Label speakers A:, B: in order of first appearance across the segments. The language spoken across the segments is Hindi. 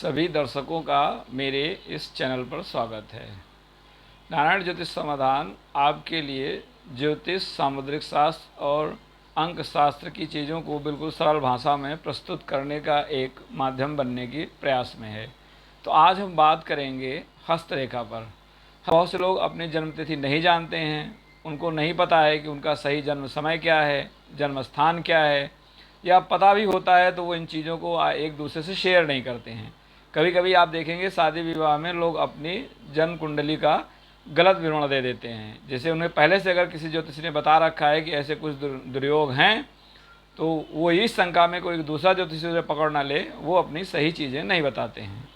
A: सभी दर्शकों का मेरे इस चैनल पर स्वागत है। नारायण ज्योतिष समाधान आपके लिए ज्योतिष, सामुद्रिक शास्त्र और अंक शास्त्र की चीज़ों को बिल्कुल सरल भाषा में प्रस्तुत करने का एक माध्यम बनने की प्रयास में है। तो आज हम बात करेंगे हस्तरेखा पर। बहुत से लोग अपनी जन्मतिथि नहीं जानते हैं, उनको नहीं पता है कि उनका सही जन्म समय क्या है, जन्म स्थान क्या है, या पता भी होता है तो वो इन चीज़ों को एक दूसरे से शेयर नहीं करते हैं। कभी कभी आप देखेंगे शादी विवाह में लोग अपनी जन्म कुंडली का गलत विवरण दे देते हैं। जैसे उन्हें पहले से अगर किसी ज्योतिष ने बता रखा है कि ऐसे कुछ दुर्योग हैं, तो वो इस शंका में कोई दूसरा ज्योतिष उसे पकड़ ना ले, वो अपनी सही चीज़ें नहीं बताते हैं।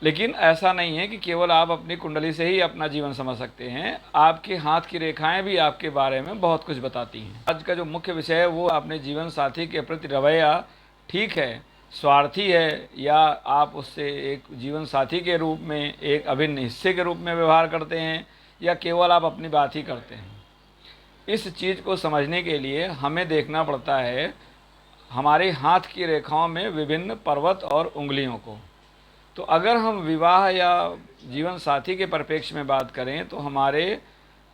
A: लेकिन ऐसा नहीं है कि केवल आप अपनी कुंडली से ही अपना जीवन समझ सकते हैं। आपके हाथ की रेखाएं भी आपके बारे में बहुत कुछ बताती हैं। आज का जो मुख्य विषय है वो अपने जीवन साथी के प्रति रवैया ठीक है, स्वार्थी है, या आप उससे एक जीवन साथी के रूप में, एक अभिन्न हिस्से के रूप में व्यवहार करते हैं, या केवल आप अपनी बात ही करते हैं। इस चीज़ को समझने के लिए हमें देखना पड़ता है हमारे हाथ की रेखाओं में विभिन्न पर्वत और उंगलियों को। तो अगर हम विवाह या जीवन साथी के परिप्रेक्ष्य में बात करें तो हमारे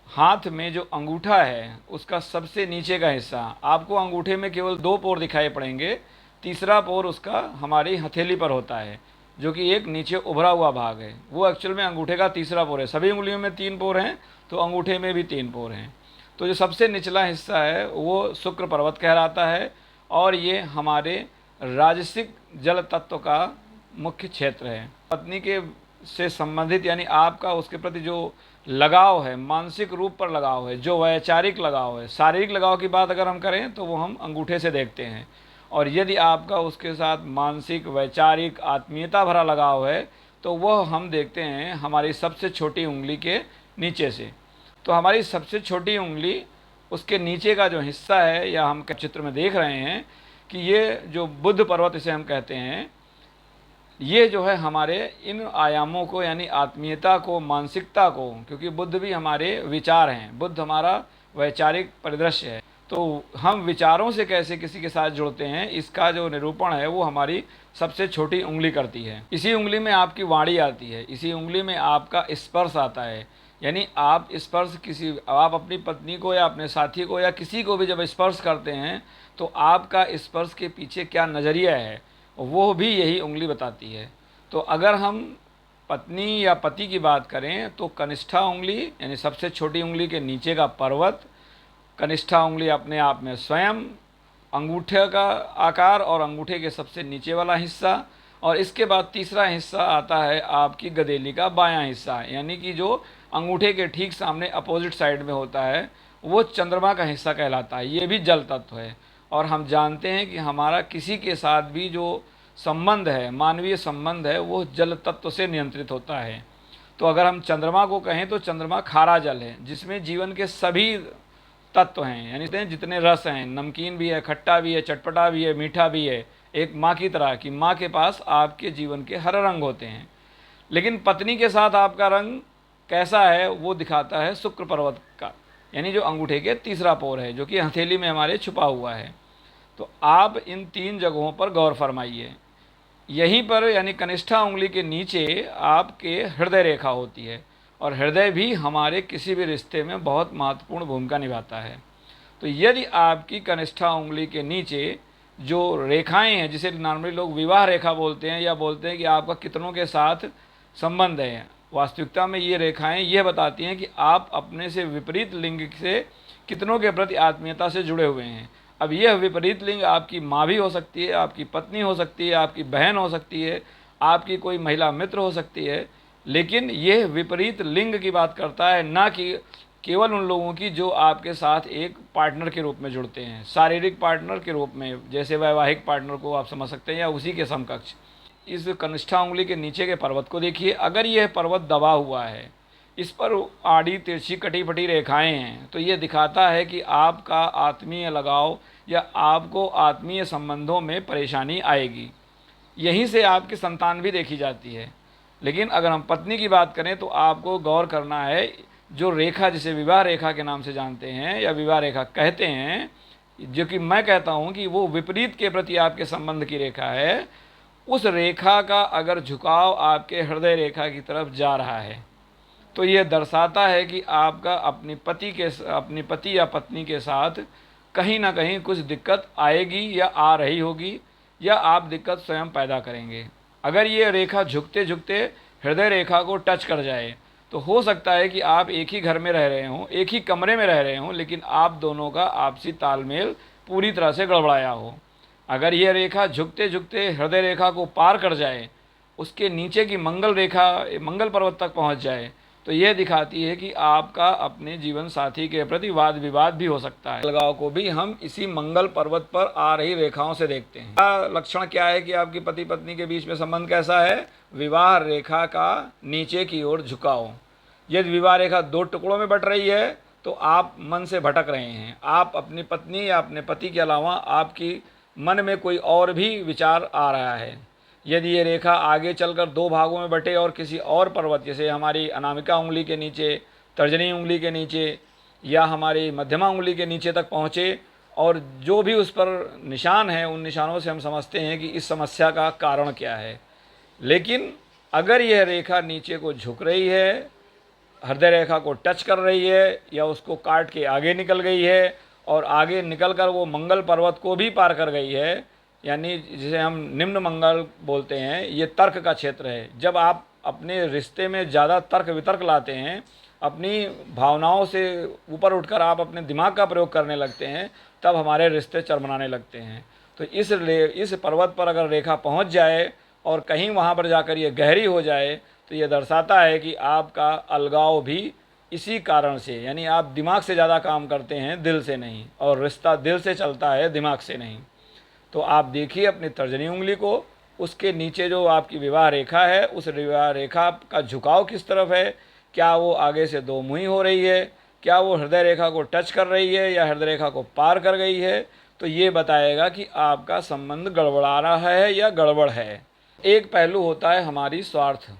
A: हाथ में जो अंगूठा है उसका सबसे नीचे का हिस्सा, आपको अंगूठे में केवल 2 पोर दिखाई पड़ेंगे। तीसरा पोर उसका हमारी हथेली पर होता है, जो कि एक नीचे उभरा हुआ भाग है। वो एक्चुअल में अंगूठे का तीसरा पोर है। सभी उंगलियों में 3 पोर हैं, तो अंगूठे में भी 3 पोर हैं। तो जो सबसे निचला हिस्सा है वो शुक्र पर्वत कहलाता है, और ये हमारे राजसिक जल तत्व का मुख्य क्षेत्र है। पत्नी के से संबंधित, यानी आपका उसके प्रति जो लगाव है, मानसिक रूप पर लगाव है, जो वैचारिक लगाव है। शारीरिक लगाव की बात अगर हम करें तो वो हम अंगूठे से देखते हैं, और यदि आपका उसके साथ मानसिक, वैचारिक, आत्मीयता भरा लगाव है तो वह हम देखते हैं हमारी सबसे छोटी उंगली के नीचे से। तो हमारी सबसे छोटी उंगली, उसके नीचे का जो हिस्सा है, या हम चित्र में देख रहे हैं कि ये जो बुध पर्वत इसे हम कहते हैं, ये जो है हमारे इन आयामों को, यानी आत्मीयता को, मानसिकता को, क्योंकि बुद्ध भी हमारे विचार हैं, बुद्ध हमारा वैचारिक परिदृश्य है, तो हम विचारों से कैसे किसी के साथ जुड़ते हैं, इसका जो निरूपण है वो हमारी सबसे छोटी उंगली करती है। इसी उंगली में आपकी वाणी आती है, इसी उंगली में आपका स्पर्श आता है। यानी आप स्पर्श आप अपनी पत्नी को या अपने साथी को या किसी को भी जब स्पर्श करते हैं तो आपका स्पर्श के पीछे क्या नज़रिया है वो भी यही उंगली बताती है। तो अगर हम पत्नी या पति की बात करें तो कनिष्ठा उंगली, यानी सबसे छोटी उंगली के नीचे का पर्वत, कनिष्ठा उंगली अपने आप में स्वयं, अंगूठे का आकार और अंगूठे के सबसे नीचे वाला हिस्सा, और इसके बाद तीसरा हिस्सा आता है आपकी गदेली का बायां हिस्सा, यानी कि जो अंगूठे के ठीक सामने अपोजिट साइड में होता है, वो चंद्रमा का हिस्सा कहलाता है। ये भी जल तत्व है, और हम जानते हैं कि हमारा किसी के साथ भी जो संबंध है, मानवीय संबंध है, वो जल तत्व से नियंत्रित होता है। तो अगर हम चंद्रमा को कहें तो चंद्रमा खारा जल है, जिसमें जीवन के सभी तत्व हैं, यानी जितने रस हैं, नमकीन भी है, खट्टा भी है, चटपटा भी है, मीठा भी है। एक माँ की तरह कि माँ के पास आपके जीवन के हर रंग होते हैं। लेकिन पत्नी के साथ आपका रंग कैसा है वो दिखाता है शुक्र पर्वत का, यानी जो अंगूठे के तीसरा पोर है, जो कि हथेली में हमारे छुपा हुआ है। तो आप इन 3 जगहों पर गौर फरमाइए। यहीं पर, यानी कनिष्ठा उंगली के नीचे आपके हृदय रेखा होती है, और हृदय भी हमारे किसी भी रिश्ते में बहुत महत्वपूर्ण भूमिका निभाता है। तो यदि आपकी कनिष्ठा उंगली के नीचे जो रेखाएं हैं, जिसे नॉर्मली लोग विवाह रेखा बोलते हैं, या बोलते हैं कि आपका कितनों के साथ संबंध है, वास्तविकता में ये रेखाएं यह बताती हैं कि आप अपने से विपरीत लिंग से कितनों के प्रति आत्मीयता से जुड़े हुए हैं। अब यह विपरीत लिंग आपकी माँ भी हो सकती है, आपकी पत्नी हो सकती है, आपकी बहन हो सकती है, आपकी कोई महिला मित्र हो सकती है, लेकिन यह विपरीत लिंग की बात करता है, ना कि केवल उन लोगों की जो आपके साथ एक पार्टनर के रूप में जुड़ते हैं, शारीरिक पार्टनर के रूप में, जैसे वैवाहिक पार्टनर को आप समझ सकते हैं, या उसी के समकक्ष। इस कनिष्ठा उंगली के नीचे के पर्वत को देखिए। अगर यह पर्वत दबा हुआ है, इस पर आड़ी तिरछी कटी फटी रेखाएं हैं, तो ये दिखाता है कि आपका आत्मीय लगाव या आपको आत्मीय संबंधों में परेशानी आएगी। यहीं से आपकी संतान भी देखी जाती है। लेकिन अगर हम पत्नी की बात करें तो आपको गौर करना है, जो रेखा जिसे विवाह रेखा के नाम से जानते हैं या विवाह रेखा कहते हैं, जो कि मैं कहता हूं कि वो विपरीत के प्रति आपके संबंध की रेखा है, उस रेखा का अगर झुकाव आपके हृदय रेखा की तरफ जा रहा है तो यह दर्शाता है कि आपका अपनी पति या पत्नी के साथ कहीं ना कहीं कुछ दिक्कत आएगी या आ रही होगी, या आप दिक्कत स्वयं पैदा करेंगे। अगर ये रेखा झुकते झुकते हृदय रेखा को टच कर जाए तो हो सकता है कि आप एक ही घर में रह रहे हों, एक ही कमरे में रह रहे हों, लेकिन आप दोनों का आपसी तालमेल पूरी तरह से गड़बड़ाया हो। अगर यह रेखा झुकते झुकते हृदय रेखा को पार कर जाए, उसके नीचे की मंगल रेखा मंगल पर्वत तक पहुंच जाए, तो यह दिखाती है कि आपका अपने जीवन साथी के प्रति वाद विवाद भी हो सकता है। अलगाव को भी हम इसी मंगल पर्वत पर आ रही रेखाओं से देखते हैं। लक्षण क्या है कि आपकी पति पत्नी के बीच में संबंध कैसा है? विवाह रेखा का नीचे की ओर झुकाव। यदि विवाह रेखा दो टुकड़ों में बट रही है तो आप मन से भटक रहे हैं। आप अपनी पत्नी या अपने पति के अलावा आपकी मन में कोई और भी विचार आ रहा है। यदि ये रेखा आगे चलकर दो भागों में बटे और किसी और पर्वत, जैसे हमारी अनामिका उंगली के नीचे, तर्जनी उंगली के नीचे या हमारी मध्यमा उंगली के नीचे तक पहुँचे, और जो भी उस पर निशान है उन निशानों से हम समझते हैं कि इस समस्या का कारण क्या है। लेकिन अगर यह रेखा नीचे को झुक रही है, हृदय रेखा को टच कर रही है, या उसको काट के आगे निकल गई है और आगे निकलकर वो मंगल पर्वत को भी पार कर गई है, यानी जिसे हम निम्न मंगल बोलते हैं, ये तर्क का क्षेत्र है। जब आप अपने रिश्ते में ज़्यादा तर्क वितर्क लाते हैं, अपनी भावनाओं से ऊपर उठकर आप अपने दिमाग का प्रयोग करने लगते हैं, तब हमारे रिश्ते चरमराने लगते हैं। तो इस पर्वत पर अगर रेखा पहुंच जाए और कहीं वहां पर जाकर ये गहरी हो जाए तो ये दर्शाता है कि आपका अलगाव भी इसी कारण से, यानी आप दिमाग से ज़्यादा काम करते हैं, दिल से नहीं, और रिश्ता दिल से चलता है, दिमाग से नहीं। तो आप देखिए अपनी तर्जनी उंगली को, उसके नीचे जो आपकी विवाह रेखा है, उस विवाह रेखा का झुकाव किस तरफ है? क्या वो आगे से दो मुही हो रही है? क्या वो हृदय रेखा को टच कर रही है या हृदय रेखा को पार कर गई है? तो ये बताएगा कि आपका संबंध गड़बड़ा रहा है या गड़बड़ है। एक पहलू होता है हमारी स्वार्थ।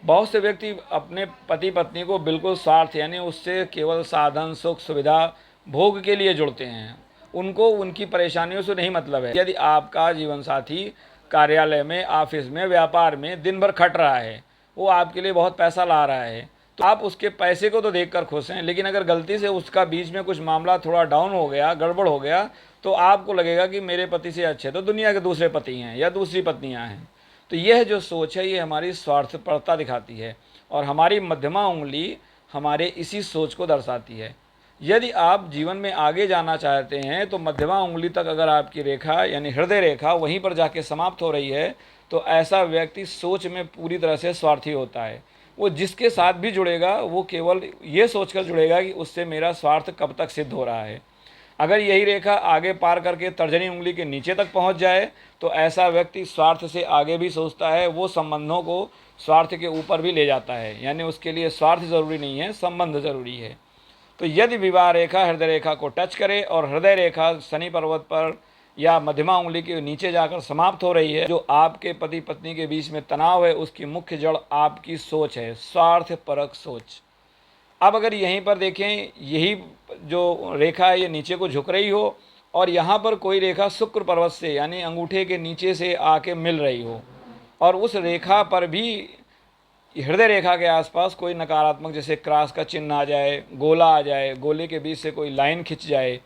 A: बहुत से व्यक्ति अपने पति पत्नी को बिल्कुल स्वार्थ, यानी उससे केवल साधन सुख सुविधा भोग के लिए जुड़ते हैं। उनको उनकी परेशानियों से नहीं मतलब है। यदि आपका जीवन साथी कार्यालय में, ऑफिस में, व्यापार में दिन भर खट रहा है, वो आपके लिए बहुत पैसा ला रहा है, तो आप उसके पैसे को तो देखकर खुश हैं, लेकिन अगर गलती से उसका बीच में कुछ मामला थोड़ा डाउन हो गया, गड़बड़ हो गया, तो आपको लगेगा कि मेरे पति से अच्छे तो दुनिया के दूसरे पति हैं या दूसरी पत्नियां हैं। तो यह जो सोच है, ये हमारी स्वार्थपरता दिखाती है, और हमारी मध्यमा उंगली हमारे इसी सोच को दर्शाती है। यदि आप जीवन में आगे जाना चाहते हैं तो मध्यमा उंगली तक अगर आपकी रेखा यानी हृदय रेखा वहीं पर जाके समाप्त हो रही है, तो ऐसा व्यक्ति सोच में पूरी तरह से स्वार्थी होता है। वो जिसके साथ भी जुड़ेगा वो केवल ये सोचकर जुड़ेगा कि उससे मेरा स्वार्थ कब तक सिद्ध हो रहा है। अगर यही रेखा आगे पार करके तर्जनी उंगली के नीचे तक पहुंच जाए तो ऐसा व्यक्ति स्वार्थ से आगे भी सोचता है, वो संबंधों को स्वार्थ के ऊपर भी ले जाता है, यानी उसके लिए स्वार्थ ज़रूरी नहीं है, संबंध ज़रूरी है। तो यदि विवाह रेखा हृदय रेखा को टच करे और हृदय रेखा शनि पर्वत पर या मध्यमा उंगली के नीचे जाकर समाप्त हो रही है, जो आपके पति पत्नी के बीच में तनाव है, उसकी मुख्य जड़ आपकी सोच है, स्वार्थ परक सोच। अब अगर यहीं पर देखें, यही जो रेखा है ये नीचे को झुक रही हो और यहाँ पर कोई रेखा शुक्र पर्वत से यानी अंगूठे के नीचे से आके मिल रही हो, और उस रेखा पर भी हृदय रेखा के आसपास कोई नकारात्मक, जैसे क्रॉस का चिन्ह आ जाए, गोला आ जाए, गोले के बीच से कोई लाइन खिंच जाए,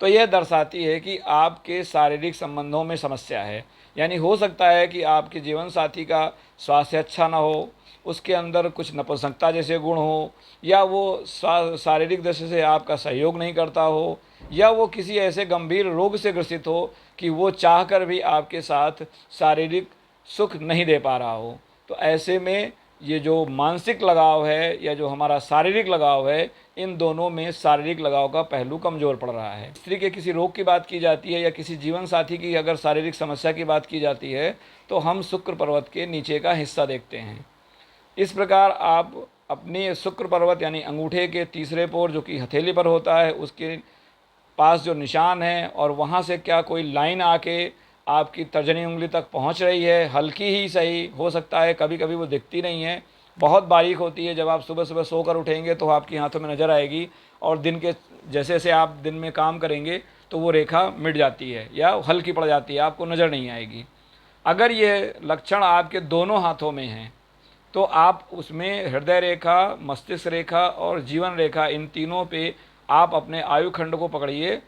A: तो यह दर्शाती है कि आपके शारीरिक संबंधों में समस्या है। यानी हो सकता है कि आपके जीवन साथी का स्वास्थ्य अच्छा ना हो, उसके अंदर कुछ नपुंसकता जैसे गुण हो, या वो शारीरिक दृष्टि से आपका सहयोग नहीं करता हो, या वो किसी ऐसे गंभीर रोग से ग्रसित हो कि वो चाहकर भी आपके साथ शारीरिक सुख नहीं दे पा रहा हो। तो ऐसे में ये जो मानसिक लगाव है या जो हमारा शारीरिक लगाव है, इन दोनों में शारीरिक लगाव का पहलू कमज़ोर पड़ रहा है। स्त्री के किसी रोग की बात की जाती है या किसी जीवन साथी की अगर शारीरिक समस्या की बात की जाती है तो हम शुक्र पर्वत के नीचे का हिस्सा देखते हैं। इस प्रकार आप अपने शुक्र पर्वत यानी अंगूठे के तीसरे पोर जो कि हथेली पर होता है, उसके पास जो निशान है और वहाँ से क्या कोई लाइन आके आपकी तर्जनी उंगली तक पहुंच रही है, हल्की ही सही हो सकता है, कभी कभी वो दिखती नहीं है, बहुत बारीक होती है। जब आप सुबह सुबह सोकर उठेंगे तो आपकी हाथों में नज़र आएगी, और दिन के जैसे जैसे आप दिन में काम करेंगे तो वो रेखा मिट जाती है या हल्की पड़ जाती है, आपको नज़र नहीं आएगी। अगर ये लक्षण आपके दोनों हाथों में हैं तो आप उसमें हृदय रेखा, मस्तिष्क रेखा और जीवन रेखा, इन तीनों पे आप अपने आयु खंड को पकड़िए।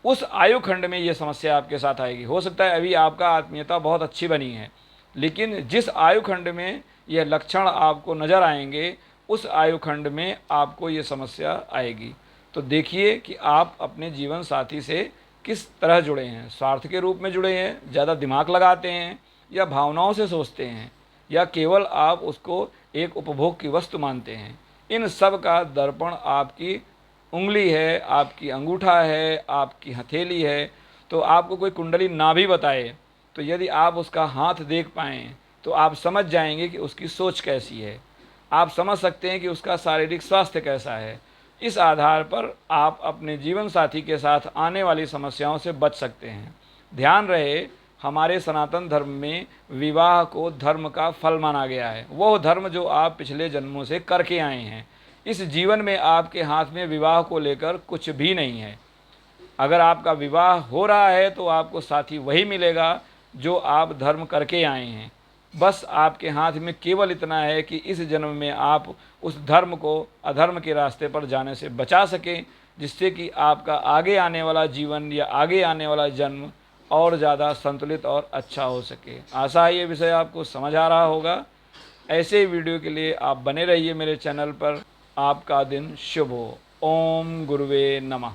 A: उस आयु खंड में ये समस्या आपके साथ आएगी। हो सकता है अभी आपका आत्मीयता बहुत अच्छी बनी है, लेकिन जिस आयु खंड में यह लक्षण आपको नज़र आएंगे उस आयु खंड में आपको ये समस्या आएगी। तो देखिए कि आप अपने जीवन साथी से किस तरह जुड़े हैं। स्वार्थ के रूप में जुड़े हैं, ज़्यादा दिमाग लगाते हैं, या भावनाओं से सोचते हैं, या केवल आप उसको एक उपभोग की वस्तु मानते हैं। इन सब का दर्पण आपकी उंगली है, आपकी अंगूठा है, आपकी हथेली है। तो आपको कोई कुंडली ना भी बताए तो यदि आप उसका हाथ देख पाएँ तो आप समझ जाएंगे कि उसकी सोच कैसी है। आप समझ सकते हैं कि उसका शारीरिक स्वास्थ्य कैसा है। इस आधार पर आप अपने जीवन साथी के साथ आने वाली समस्याओं से बच सकते हैं। ध्यान रहे, हमारे सनातन धर्म में विवाह को धर्म का फल माना गया है, वो धर्म जो आप पिछले जन्मों से करके आए हैं। इस जीवन में आपके हाथ में विवाह को लेकर कुछ भी नहीं है। अगर आपका विवाह हो रहा है तो आपको साथी वही मिलेगा जो आप धर्म करके आए हैं। बस आपके हाथ में केवल इतना है कि इस जन्म में आप उस धर्म को अधर्म के रास्ते पर जाने से बचा सकें, जिससे कि आपका आगे आने वाला जीवन या आगे आने वाला जन्म और ज़्यादा संतुलित और अच्छा हो सके। आशा है ये विषय आपको समझ आ रहा होगा। ऐसे वीडियो के लिए आप बने रहिए मेरे चैनल पर। आपका दिन शुभ हो। ओम गुरुवे नमः।